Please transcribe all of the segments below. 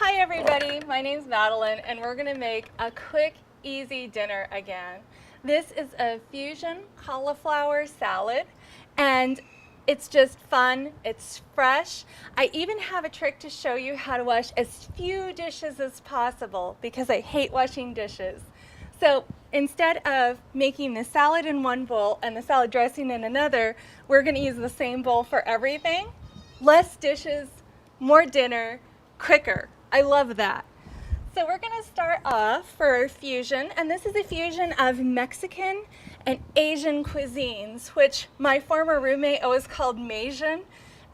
Hi everybody, my name's Madeline and we're going to make a quick, easy dinner again. This is a fusion cauliflower salad and it's just fun, it's fresh. I even have a trick to show you how to wash as few dishes as possible because I hate washing dishes. So instead of making the salad in one bowl and the salad dressing in another, we're going to use the same bowl for everything. Less dishes, more dinner, quicker. I love that. So we're going to start off for our fusion, and this is a fusion of Mexican and Asian cuisines, which my former roommate always called Majin,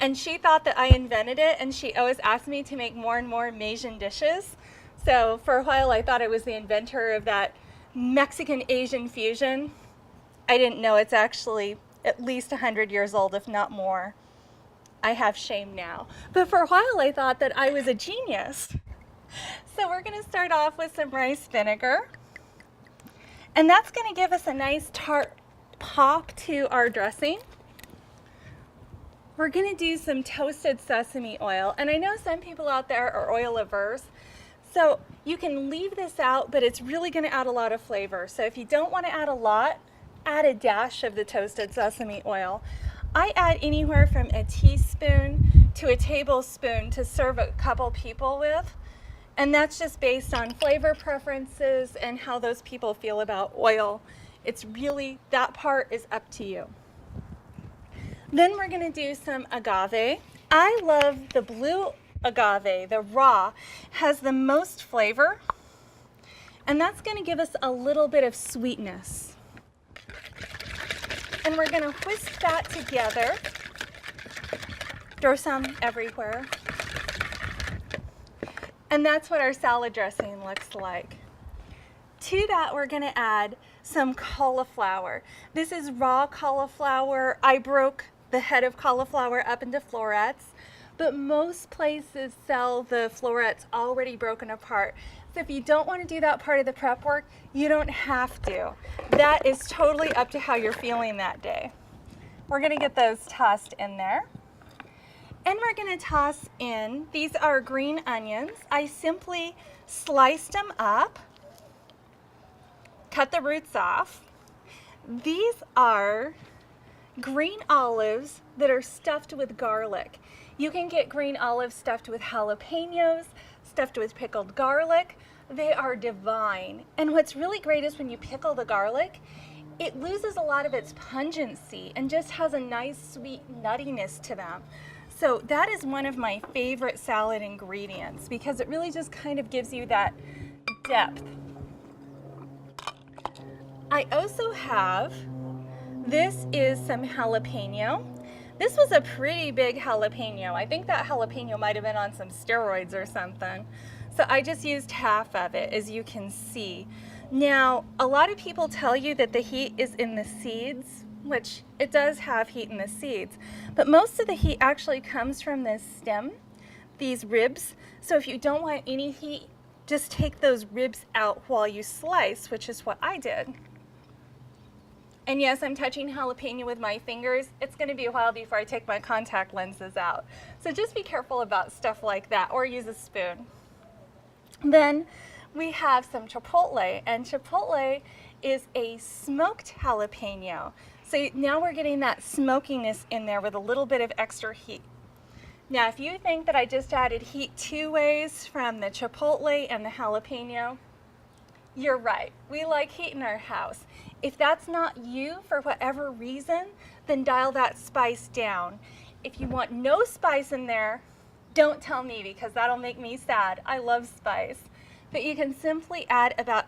and she thought that I invented it, and she always asked me to make more and more Majin dishes. So for a while I thought I was the inventor of that Mexican-Asian fusion. I didn't know it's actually at least 100 years old, if not more. I have shame now. But for a while I thought that I was a genius. So we're going to start off with some rice vinegar. And that's going to give us a nice tart pop to our dressing. We're going to do some toasted sesame oil. And I know some people out there are oil averse. So you can leave this out, but it's really going to add a lot of flavor. So if you don't want to add a lot, add a dash of the toasted sesame oil. I add anywhere from a teaspoon to a tablespoon to serve a couple people with. And that's just based on flavor preferences and how those people feel about oil. It's really, that part is up to you. Then we're going to do some agave. I love the blue agave, the raw, has the most flavor. And that's going to give us a little bit of sweetness. And we're going to whisk that together. Throw some everywhere. And that's what our salad dressing looks like. To that, we're going to add some cauliflower. This is raw cauliflower. I broke the head of cauliflower up into florets, but most places sell the florets already broken apart. So if you don't want to do that part of the prep work, you don't have to. That is totally up to how you're feeling that day. We're going to get those tossed in there. And we're going to toss in, these are green onions. I simply sliced them up, cut the roots off. These are green olives that are stuffed with garlic. You can get green olives stuffed with jalapenos, stuffed with pickled garlic. They are divine. And what's really great is when you pickle the garlic, it loses a lot of its pungency and just has a nice sweet nuttiness to them. So that is one of my favorite salad ingredients because it really just kind of gives you that depth. I also have, this is some jalapeno. This was a pretty big jalapeno. I think that jalapeno might have been on some steroids or something. So I just used half of it, as you can see. Now, a lot of people tell you that the heat is in the seeds, which it does have heat in the seeds, but most of the heat actually comes from this stem, these ribs. So if you don't want any heat, just take those ribs out while you slice, which is what I did. And yes, I'm touching jalapeno with my fingers. It's going to be a while before I take my contact lenses out. So just be careful about stuff like that, or use a spoon. Then we have some chipotle, and chipotle is a smoked jalapeno. So now we're getting that smokiness in there with a little bit of extra heat. Now, if you think that I just added heat two ways from the chipotle and the jalapeno, you're right. We like heat in our house. If that's not you for whatever reason, then dial that spice down. If you want no spice in there, don't tell me because that'll make me sad. I love spice. But you can simply add about,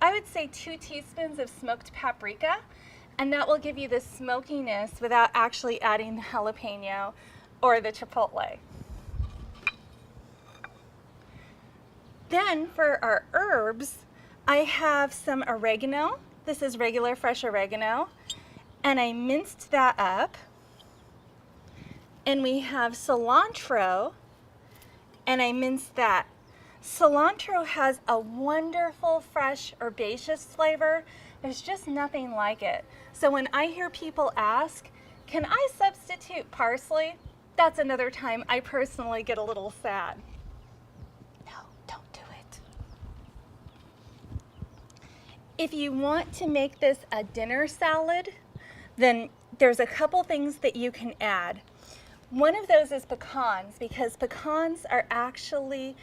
I would say, 2 teaspoons of smoked paprika, and that will give you the smokiness without actually adding the jalapeno or the chipotle. Then for our herbs, I have some oregano. This is regular fresh oregano, and I minced that up. And we have cilantro, and I minced that. Cilantro has a wonderful, fresh, herbaceous flavor. There's just nothing like it. So when I hear people ask, can I substitute parsley? That's another time I personally get a little sad. No, If you want to make this a dinner salad, then there's a couple things that you can add. One of those is pecans, because pecans are actually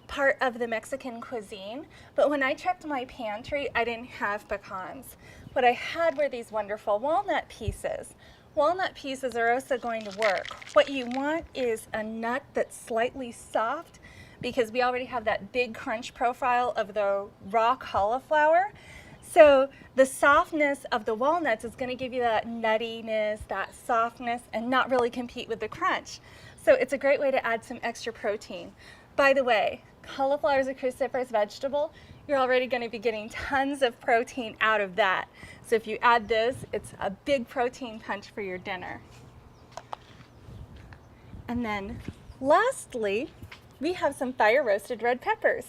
part of the Mexican cuisine, but when I checked my pantry, I didn't have pecans. What I had were these wonderful walnut pieces. Walnut pieces are also going to work. What you want is a nut that's slightly soft, because we already have that big crunch profile of the raw cauliflower. So the softness of the walnuts is going to give you that nuttiness, that softness, and not really compete with the crunch. So it's a great way to add some extra protein. By the way, cauliflower is a cruciferous vegetable. You're already going to be getting tons of protein out of that. So if you add this, it's a big protein punch for your dinner. And then lastly, we have some fire roasted red peppers.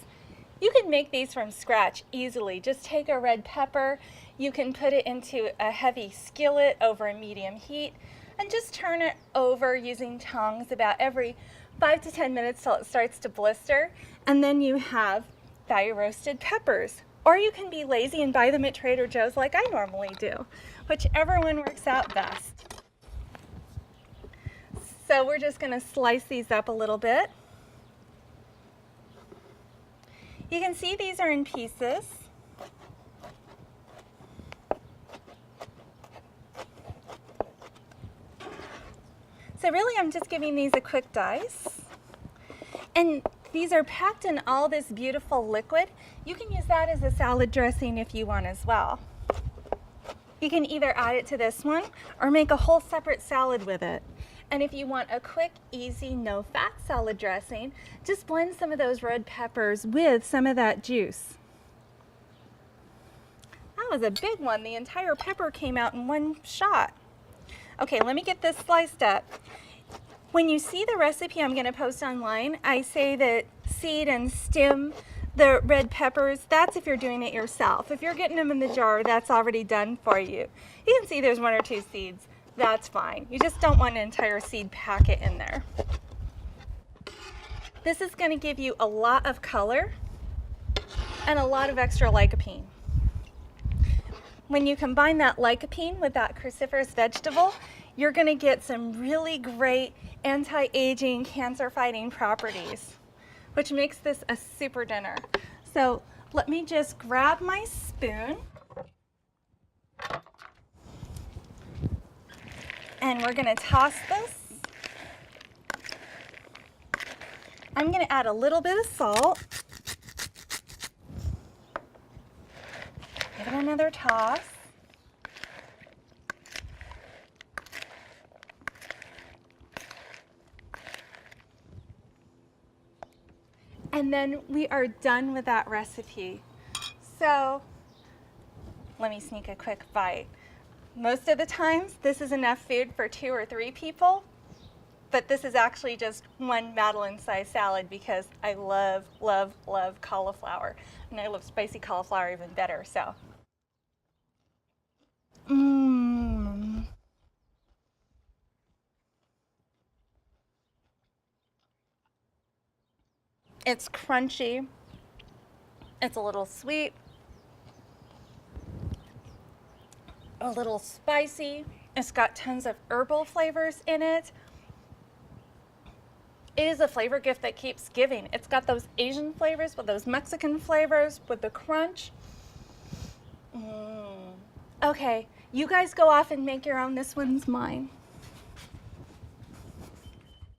You can make these from scratch easily. Just take a red pepper, you can put it into a heavy skillet over a medium heat, and just turn it over using tongs about every 5 to 10 minutes till it starts to blister, and then you have fire roasted peppers. Or you can be lazy and buy them at Trader Joe's like I normally do, whichever one works out best. So we're just going to slice these up a little bit. You can see these are in pieces. So really I'm just giving these a quick dice. And these are packed in all this beautiful liquid. You can use that as a salad dressing if you want as well. You can either add it to this one or make a whole separate salad with it. And if you want a quick, easy, no-fat salad dressing, just blend some of those red peppers with some of that juice. That was a big one. The entire pepper came out in one shot. Okay, let me get this sliced up. When you see the recipe I'm going to post online, I say that seed and stem the red peppers. That's if you're doing it yourself. If you're getting them in the jar, that's already done for you. You can see there's 1 or 2 seeds. That's fine. You just don't want an entire seed packet in there. This is going to give you a lot of color and a lot of extra lycopene. When you combine that lycopene with that cruciferous vegetable, you're going to get some really great anti-aging, cancer-fighting properties, which makes this a super dinner. So let me just grab my spoon. And we're going to toss this. I'm going to add a little bit of salt. Give it another toss. And then we are done with that recipe. So let me sneak a quick bite. Most of the times, this is enough food for 2 or 3 people, but this is actually just one Madeline-sized salad because I love, love, love cauliflower. And I love spicy cauliflower even better, so. It's crunchy. It's a little sweet. A little spicy. It's got tons of herbal flavors in it. It is a flavor gift that keeps giving. It's got those Asian flavors with those Mexican flavors with the crunch. Okay, you guys go off and make your own. This one's mine.